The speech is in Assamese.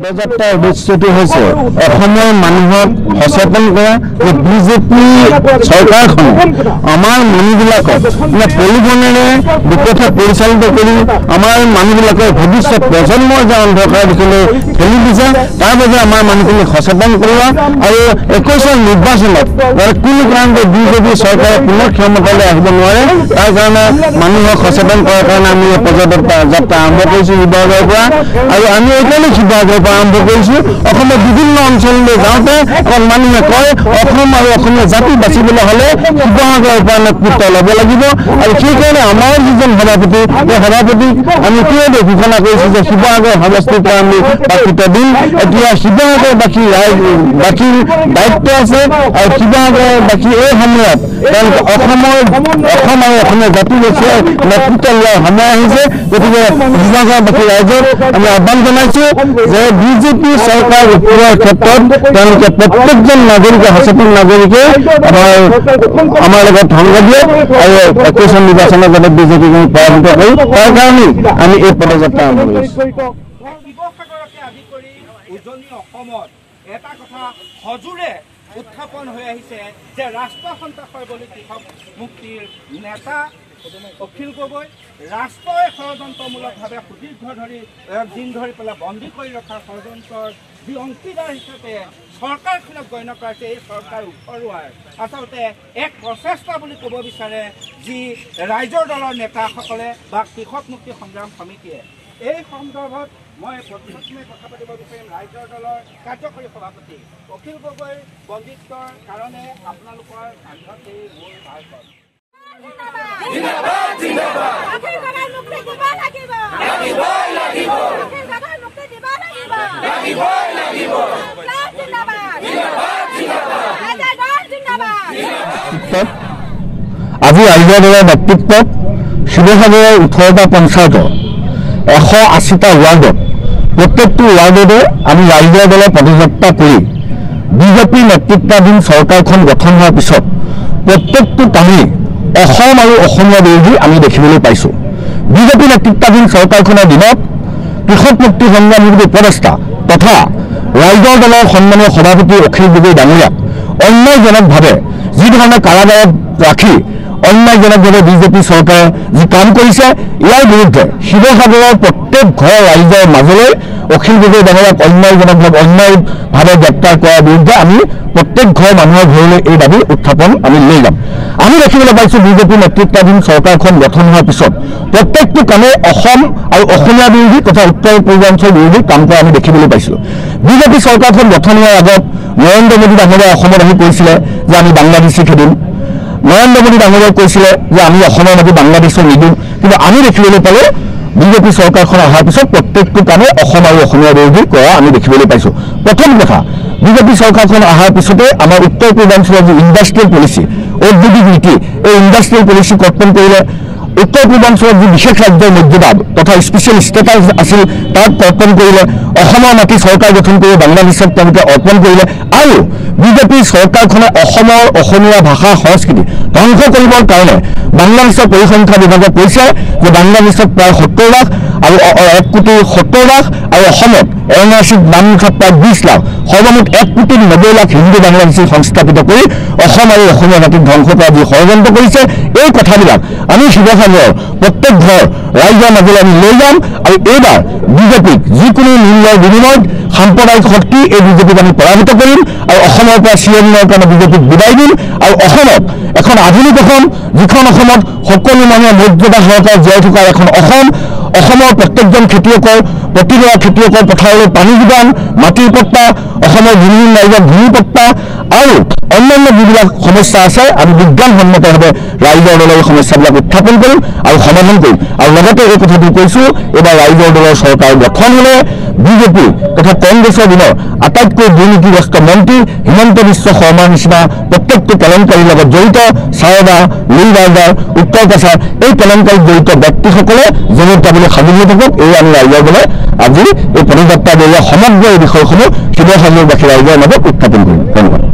পদযাত্ৰাৰ উদ্দেশ্যটো হৈছে অসমৰ মানুহক সচেতন কৰা যে বিজেপি চৰকাৰখন আমাৰ মানুহবিলাকক পৰিবহণেৰে দুপথে পৰিচালিত কৰি আমাৰ মানুহবিলাকৰ ভৱিষ্যত প্ৰজন্মৰ যে অন্ধকাৰ দিশলৈ ঠেলি দিছে তাৰ বাবে আমাৰ মানুহখিনিক সচেতন কৰোৱা আৰু 21 নিৰ্বাচনত কোনো কাৰণতে বিজেপি চৰকাৰে পুনৰ ক্ষমতালৈ আহিব নোৱাৰে তাৰ কাৰণে মানুহক সচেতন কৰাৰ কাৰণে আমি পদযাত্ৰা আৰম্ভ কৰিছোঁ শিৱসাগৰৰ পৰা আৰু আমি এইকাৰণে শিৱসাগৰৰ পৰা আৰম্ভ কৰিছোঁ অসমৰ বিভিন্ন অঞ্চললৈ যাওঁতে মানুহে কয় অসম আৰু অসমীয়া জাতি বাচিবলৈ হ'লে শিৱসাগৰৰ পৰা নেতৃত্ব ল'ব লাগিব আৰু সেইকাৰণে আমাৰ যিজন সভাপতি সেই সভাপতিক আমি কিয়দে ঘোষণা কৰিছোঁ যে শিৱসাগৰ সমষ্টিৰ পৰা আমি প্ৰাকৃত দিম এতিয়া শিৱসাগৰবাসীৰ দায়িত্ব আছে আৰু শিৱসাগৰবাসী এই সময়ত তেওঁলোকে অসম আৰু অসমীয়া জাতি বাসীয়ে নেতৃত্ব লোৱাৰ সময় আহিছে গতিকে শিৱসাগৰবাসী ৰাইজক আমি আহ্বান জনাইছোঁ যে বিজেপি চৰকাৰ উঠোৱাৰ ক্ষেত্ৰত তেওঁলোকে প্ৰত্যেকজন নাগৰিকে সচেতন নাগৰিকে আমাৰ লগত সংগ দিয়ে আৰু 21 নিৰ্বাচনৰ বাবে বিজেপিক আমি পৰাজিত কৰি তাৰ কাৰণে আমি এই পদযাত্ৰা আৰম্ভ কৰিছোঁ। এটা কথা সজোৰে উত্থাপন হৈ আহিছে যে ৰাষ্ট্ৰ সন্ত্ৰাসৰ বলি কৃষক মুক্তিৰ নেতা অখিল গগৈ ৰাষ্ট্ৰই ষড়যন্ত্ৰমূলকভাৱে সুদীৰ্ঘ দিন ধৰি পেলাই বন্দী কৰি ৰখাৰ ষড়যন্ত্ৰৰ যি অংশীদাৰ হিচাপে চৰকাৰখনক গণ্য কৰাইছে এই চৰকাৰ উফৰোৱাৰ আচলতে এক প্ৰচেষ্টা বুলি ক'ব বিচাৰে যি ৰাইজৰ দলৰ নেতাসকলে বা কৃষক মুক্তি সংগ্ৰাম সমিতিয়ে। এই সন্দৰ্ভত মই প্ৰথমে কথা পাতিব বিচাৰিম ৰাইজৰ দলৰ কাৰ্যকৰী সভাপতি অখিল গগৈৰ বন্দীত্বৰ কাৰণে আপোনালোকৰ কান্ধত এই মূল ভাৰখন আজি ৰাইজৰ দলৰ নেতৃত্বত শিৱসাগৰৰ 18টা পঞ্চায়তৰ 180টা ৱাৰ্ডত প্ৰত্যেকটো ৱাৰ্ডতে আমি ৰাইজৰ দলে পদযাত্ৰা কৰি বিজেপি নেতৃত্বাধীন চৰকাৰখন গঠন হোৱাৰ পিছত প্ৰত্যেকটো কামেই অসম আৰু অসমীয়া বিৰোধী আমি দেখিবলৈ পাইছোঁ। বিজেপি নেতৃত্বাধীন চৰকাৰখনৰ দিনত কৃষক মুক্তি সংগ্ৰাম সমিতিৰ উপদেষ্টা তথা ৰাইজৰ দলৰ সন্মানীয় সভাপতি অখিল গগৈ ডাঙৰীয়াক অন্যায়জনকভাৱে যি ধৰণে কাৰাগাৰত ৰাখি অন্যায়জনকভাৱে বিজেপি চৰকাৰে যি কাম কৰিছে ইয়াৰ বিৰুদ্ধে শিৱসাগৰৰ প্ৰত্যেক ঘৰ ৰাইজৰ মাজলৈ অখিল গগৈ ডাঙৰীয়াক অন্যায়ভাৱে গ্ৰেপ্তাৰ কৰাৰ বিৰুদ্ধে আমি প্ৰত্যেক ঘৰ মানুহৰ ঘৰলৈ এই দাবী উত্থাপন আমি লৈ যাম। আমি দেখিবলৈ পাইছোঁ বিজেপি নেতৃত্বাধীন চৰকাৰখন গঠন হোৱাৰ পিছত প্ৰত্যেকটো কামে অসম আৰু অসমীয়া বিৰোধী তথা উত্তৰ পূৰ্বাঞ্চল বিৰোধী কাম কৰা আমি দেখিবলৈ পাইছোঁ। বিজেপি চৰকাৰখন গঠন হোৱাৰ আগত নৰেন্দ্ৰ মোদী ডাঙৰীয়াই অসমত আহি কৈছিলে যে আমি বাংলাদেশী খেদিম। নৰেন্দ্ৰ মোদী ডাঙৰীয়াই কৈছিলে যে আমি অসমৰ মাটি বাংলাদেশক নিদিওঁ, কিন্তু আমি দেখিবলৈ পালোঁ বিজেপি চৰকাৰখন অহাৰ পিছত প্ৰত্যেকটো কামে অসম আৰু অসমীয়া বিৰোধী কৰা আমি দেখিবলৈ পাইছোঁ। প্ৰথম কথা বিজেপি চৰকাৰখন অহাৰ পিছতে আমাৰ উত্তৰ পূৰ্বাঞ্চলৰ যি ইণ্ডাষ্ট্ৰিয়েল পলিচি ঔদ্যোগিক নীতি এই ইণ্ডাষ্ট্ৰিয়েল পলিচি কৰ্তন কৰিলে উত্তৰ পূৰ্বাঞ্চলত যি বিশেষ ৰাজ্যৰ মৰ্যাদা তথা স্পেচিয়েল ষ্টেটাছ আছিল তাক কৰ্তন কৰিলে অসমৰ মাটি চৰকাৰ গঠন কৰি বাংলাদেশক তেওঁলোকে অৰ্পণ কৰিলে আৰু বিজেপি চৰকাৰখনে অসমৰ অসমীয়া ভাষা সংস্কৃতি ধ্বংস কৰিবৰ কাৰণে বাংলাদেশৰ পৰিসংখ্যা বিভাগে কৈছে যে বাংলাদেশত প্ৰায় 70 লাখ আৰু 1,70,00,000 আৰু অসমত NRCত নাম লিখা প্ৰায় 20 লাখ সৰ্বমুঠ 1,90,00,000 হিন্দু বাংলাদেশী সংস্থাপিত কৰি অসম আৰু অসমীয়া মাটিক ধ্বংস কৰা যি ষড়যন্ত্ৰ কৰিছে এই কথাবিলাক আমি শিৱসাগৰৰ প্ৰত্যেক ঘৰ ৰাইজৰ মাজলৈ আমি লৈ যাম আৰু এইবাৰ বিজেপিক যিকোনো মূল্যৰ বিনিময়ত সাম্প্ৰদায়িক শক্তি এই বিজেপিক আমি পৰাজিত কৰিম আৰু অসমৰ পৰা চিৰদিনৰ কাৰণে বিজেপিক বিদায় দিম আৰু অসমত এখন আধুনিক অসম যিখন অসমত সকলো মানুহে মৰ্যাদা সহকাৰে জীয়াই থকা এখন অসমৰ প্ৰত্যেকজন খেতিয়কৰ প্ৰতিগৰা খেতিয়কৰ পথাৰলৈ পানী যোগান মাটিৰ পট্টা অসমৰ বিভিন্ন ৰাইজৰ ভূমি পট্টা আৰু অন্যান্য যিবিলাক সমস্যা আছে আমি বিজ্ঞানসন্মতভাৱে ৰাইজৰ দলৰ এই সমস্যাবিলাক উত্থাপন কৰিম আৰু সমাধান কৰিম আৰু লগতে এই কথাটো কৈছোঁ এইবাৰ ৰাইজৰ দলৰ চৰকাৰ গঠন হ'লে বিজেপি তথা কংগ্ৰেছৰ দিনৰ আটাইতকৈ দুৰ্নীতিগ্ৰস্ত মন্ত্ৰী হিমন্ত বিশ্ব শৰ্মাৰ নিচিনা প্ৰত্যেকটো কেলেংকাৰীৰ লগত জড়িত সাৰদা লিলবাৰ্ডাৰ উত্তৰ কাছাৰ এই কেলেংকাৰীত জড়িত ব্যক্তিসকলে যেনে তাবলৈ সামৰি থাকক এই আমি ৰাইজৰ দলে আজি এই পদযাত্ৰা জৰিয়তে সমগ্ৰ এই বিষয়সমূহ শিৱসাগৰবাসী ৰাইজৰ মাজত উত্থাপন কৰিম। ধন্যবাদ।